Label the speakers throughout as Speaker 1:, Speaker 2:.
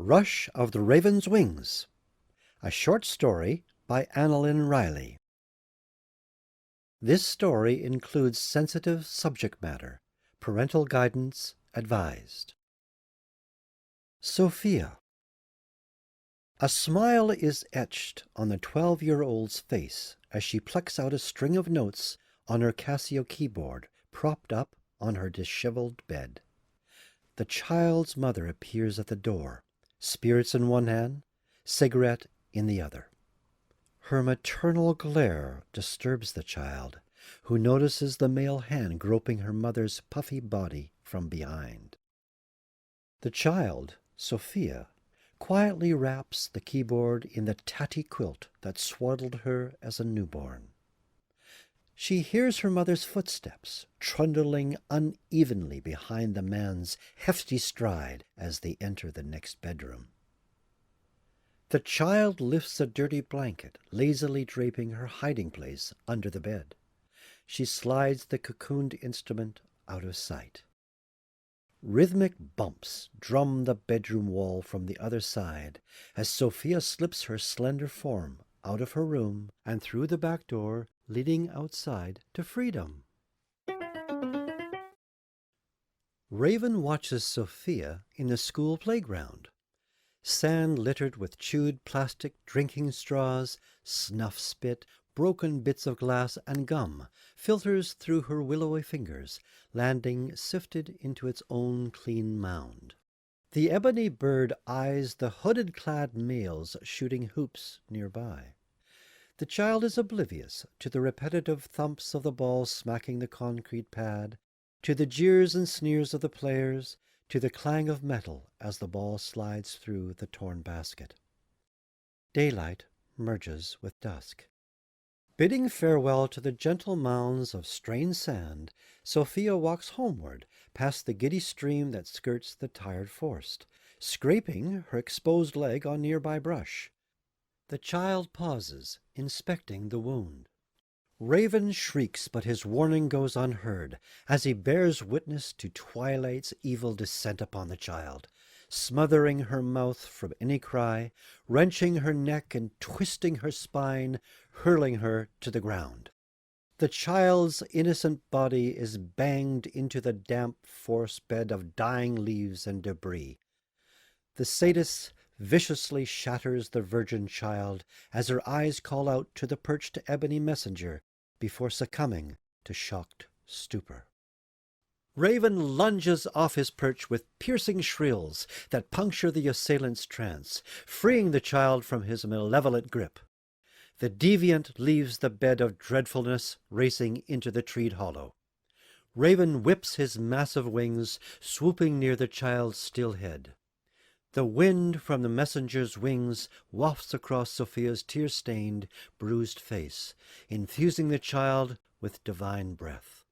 Speaker 1: Rush of the Raven's Wings, a short story by Analynn Riley. This story includes sensitive subject matter. Parental guidance advised. Sophia. A smile is etched on the 12-year-old's face as she plucks out a string of notes on her Casio keyboard propped up on her disheveled bed. The child's mother appears at the door, spirits in one hand, cigarette in the other. Her maternal glare disturbs the child, who notices the male hand groping her mother's puffy body from behind. The child, Sophia, quietly wraps the keyboard in the tatty quilt that swaddled her as a newborn. She hears her mother's footsteps trundling unevenly behind the man's hefty stride as they enter the next bedroom. The child lifts a dirty blanket, lazily draping her hiding place under the bed. She slides the cocooned instrument out of sight. Rhythmic bumps drum the bedroom wall from the other side as Sophia slips her slender form out of her room and through the back door leading outside to freedom. Raven watches Sophia in the school playground. Sand littered with chewed plastic drinking straws, snuff spit, broken bits of glass, and gum filters through her willowy fingers, landing sifted into its own clean mound. The ebony bird eyes the hooded-clad males shooting hoops nearby. The child is oblivious to the repetitive thumps of the ball smacking the concrete pad, to the jeers and sneers of the players, to the clang of metal as the ball slides through the torn basket. Daylight merges with dusk. Bidding farewell to the gentle mounds of strained sand, Sophia walks homeward past the giddy stream that skirts the tired forest, scraping her exposed leg on nearby brush. The child pauses, inspecting the wound. Raven shrieks, but his warning goes unheard as he bears witness to Twilight's evil descent upon the child, smothering her mouth from any cry, wrenching her neck and twisting her spine, hurling her to the ground. The child's innocent body is banged into the damp forest bed of dying leaves and debris. The sadist viciously shatters the virgin child as her eyes call out to the perched ebony messenger before succumbing to shocked stupor. Raven lunges off his perch with piercing shrills that puncture the assailant's trance, freeing the child from his malevolent grip. The deviant leaves the bed of dreadfulness, racing into the treed hollow. Raven whips his massive wings, swooping near the child's still head. The wind from the messenger's wings wafts across Sophia's tear-stained, bruised face, infusing the child with divine breath.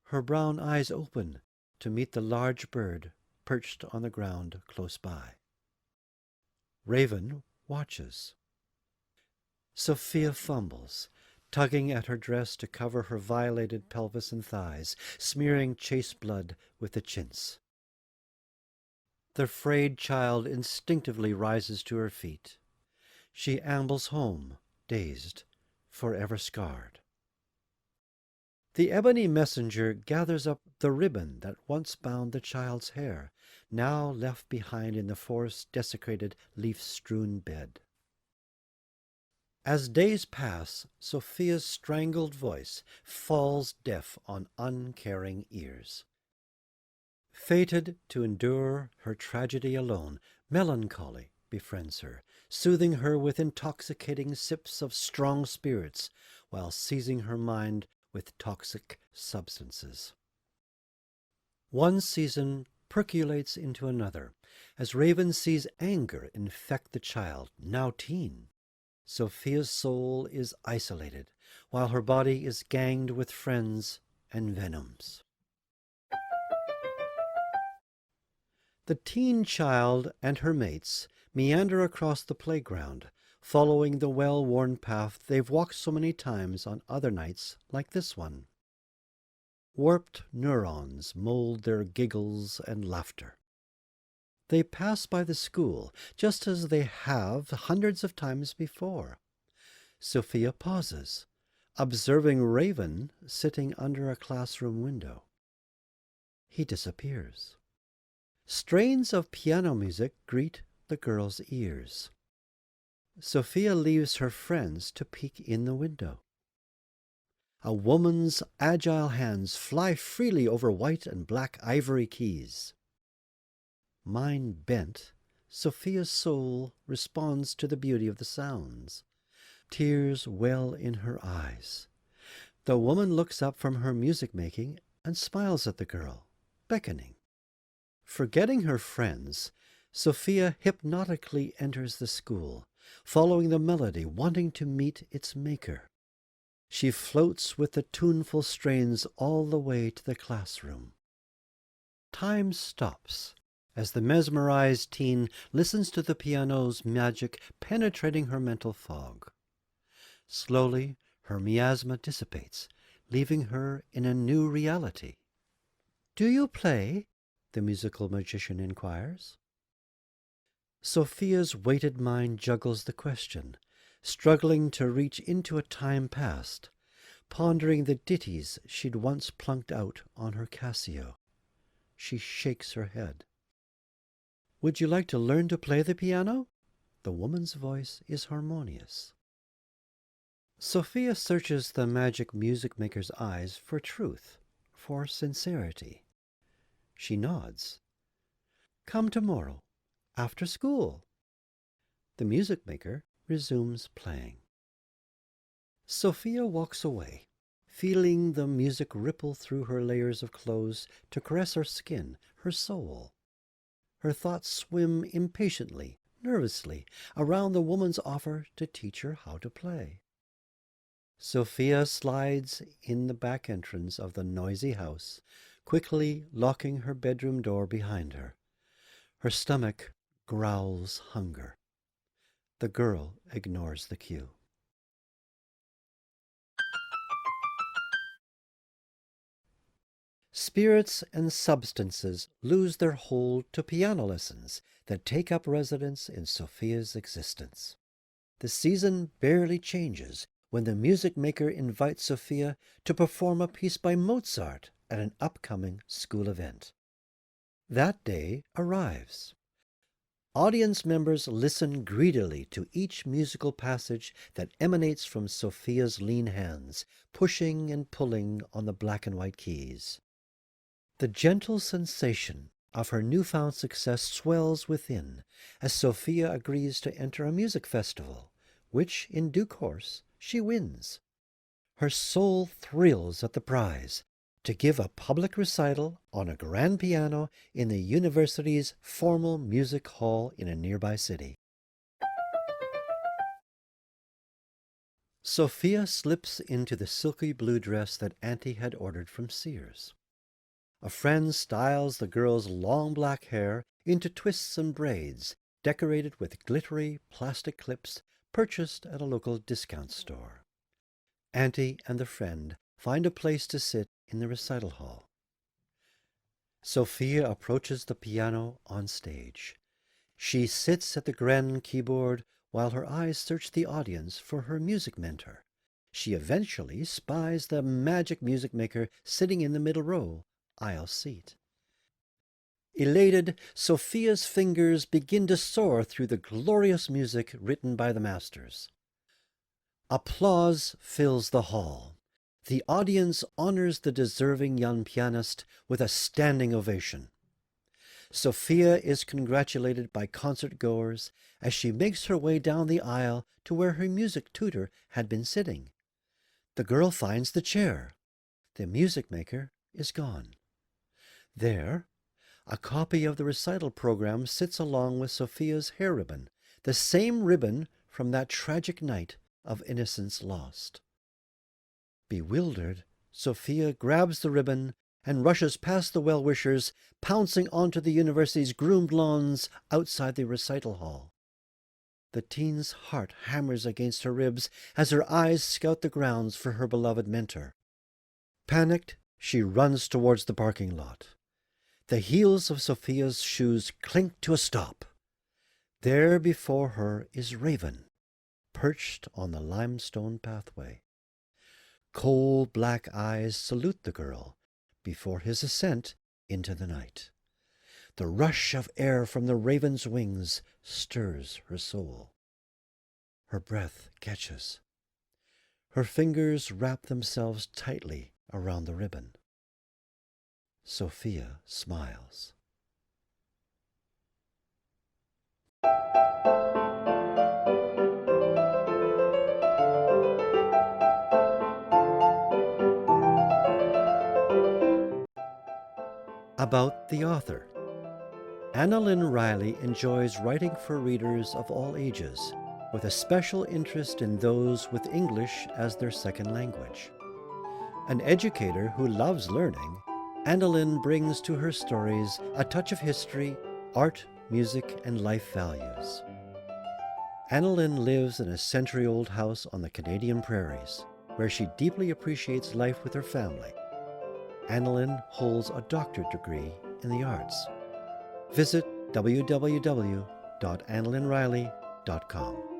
Speaker 1: Her brown eyes open to meet the large bird perched on the ground close by. Raven watches. Sophia fumbles, tugging at her dress to cover her violated pelvis and thighs, smearing chaste blood with the chintz. The frayed child instinctively rises to her feet. She ambles home, dazed, forever scarred. The ebony messenger gathers up the ribbon that once bound the child's hair, now left behind in the forest's desecrated, leaf-strewn bed. As days pass, Sophia's strangled voice falls deaf on uncaring ears. Fated to endure her tragedy alone, melancholy befriends her, soothing her with intoxicating sips of strong spirits while seizing her mind with toxic substances. One season percolates into another as Raven sees anger infect the child, now teen. Sophia's soul is isolated while her body is ganged with friends and venoms. The teen child and her mates meander across the playground, following the well-worn path they've walked so many times on other nights like this one. Warped neurons mold their giggles and laughter. They pass by the school, just as they have hundreds of times before. Sophia pauses, observing Raven sitting under a classroom window. He disappears. Strains of piano music greet the girl's ears. Sophia leaves her friends to peek in the window. A woman's agile hands fly freely over white and black ivory keys. Mind bent, Sophia's soul responds to the beauty of the sounds. Tears well in her eyes. The woman looks up from her music-making and smiles at the girl, beckoning. Forgetting her friends, Sophia hypnotically enters the school, following the melody, wanting to meet its maker. She floats with the tuneful strains all the way to the classroom. Time stops as the mesmerized teen listens to the piano's magic penetrating her mental fog. Slowly, her miasma dissipates, leaving her in a new reality. "Do you play?" the musical magician inquires. Sophia's weighted mind juggles the question, struggling to reach into a time past, pondering the ditties she'd once plunked out on her Casio. She shakes her head. "Would you like to learn to play the piano?" The woman's voice is harmonious. Sophia searches the magic music maker's eyes for truth, for sincerity. She nods. "Come tomorrow, after school." The music maker resumes playing. Sophia walks away, feeling the music ripple through her layers of clothes to caress her skin, her soul. Her thoughts swim impatiently, nervously, around the woman's offer to teach her how to play. Sophia slides in the back entrance of the noisy house, quickly locking her bedroom door behind her. Her stomach growls hunger. The girl ignores the cue. Spirits and substances lose their hold to piano lessons that take up residence in Sophia's existence. The season barely changes when the music maker invites Sophia to perform a piece by Mozart at an upcoming school event. That day arrives. Audience members listen greedily to each musical passage that emanates from Sophia's lean hands, pushing and pulling on the black and white keys. The gentle sensation of her newfound success swells within as Sophia agrees to enter a music festival, which, in due course, she wins. Her soul thrills at the prize, to give a public recital on a grand piano in the university's formal music hall in a nearby city. Sophia slips into the silky blue dress that Auntie had ordered from Sears. A friend styles the girl's long black hair into twists and braids, decorated with glittery plastic clips purchased at a local discount store. Auntie and the friend find a place to sit in the recital hall. Sophia approaches the piano on stage. She sits at the grand keyboard while her eyes search the audience for her music mentor. She eventually spies the magic music maker sitting in the middle row, aisle seat. Elated, Sophia's fingers begin to soar through the glorious music written by the masters. Applause fills the hall. The audience honors the deserving young pianist with a standing ovation. Sophia is congratulated by concert-goers as she makes her way down the aisle to where her music tutor had been sitting. The girl finds the chair. The music maker is gone. There, a copy of the recital program sits along with Sophia's hair ribbon, the same ribbon from that tragic night of innocence lost. Bewildered, Sophia grabs the ribbon and rushes past the well-wishers, pouncing onto the university's groomed lawns outside the recital hall. The teen's heart hammers against her ribs as her eyes scout the grounds for her beloved mentor. Panicked, she runs towards the parking lot. The heels of Sophia's shoes clink to a stop. There before her is Raven, perched on the limestone pathway. Coal black eyes salute the girl before his ascent into the night. The rush of air from the raven's wings stirs her soul. Her breath catches. Her fingers wrap themselves tightly around the ribbon. Sophia smiles. About the author. Analynn Riley enjoys writing for readers of all ages, with a special interest in those with English as their second language. An educator who loves learning, Analynn brings to her stories a touch of history, art, music, and life values. Analynn lives in a century-old house on the Canadian prairies, where she deeply appreciates life with her family. Analynn holds a doctorate degree in the arts. Visit www.analynnriley.com.